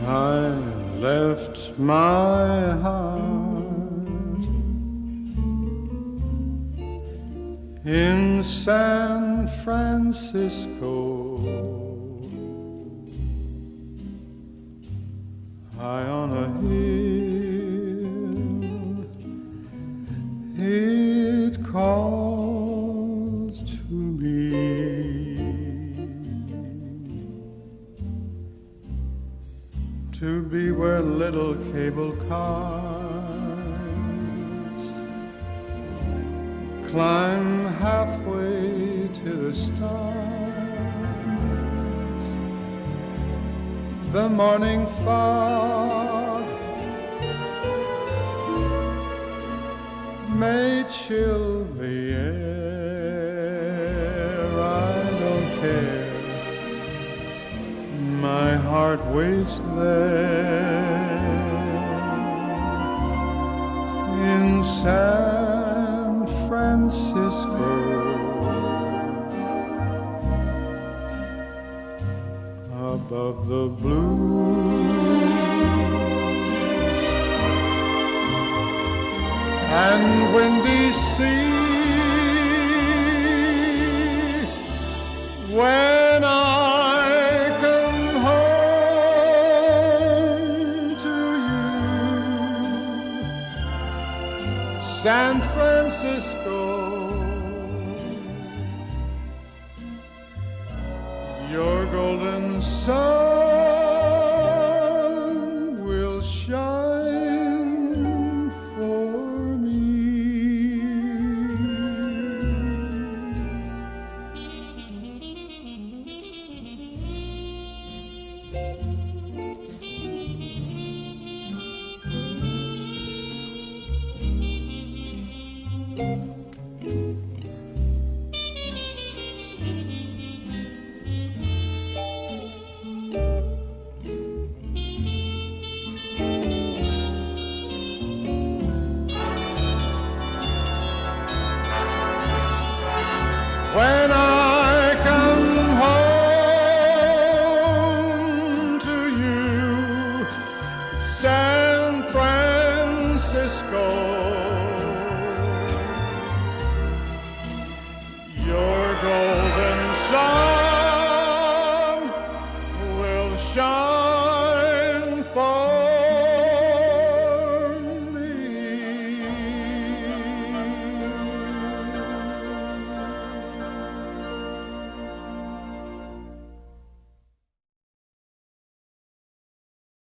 I left my heart in San Francisco, high on a hill. It calls to me. To be where little cable cars climb halfway to the stars. The morning fog may chill the air, I don't care. My heart waits there in San Francisco, above the blue and windy sea. When I come home to you, San Francisco, your golden sun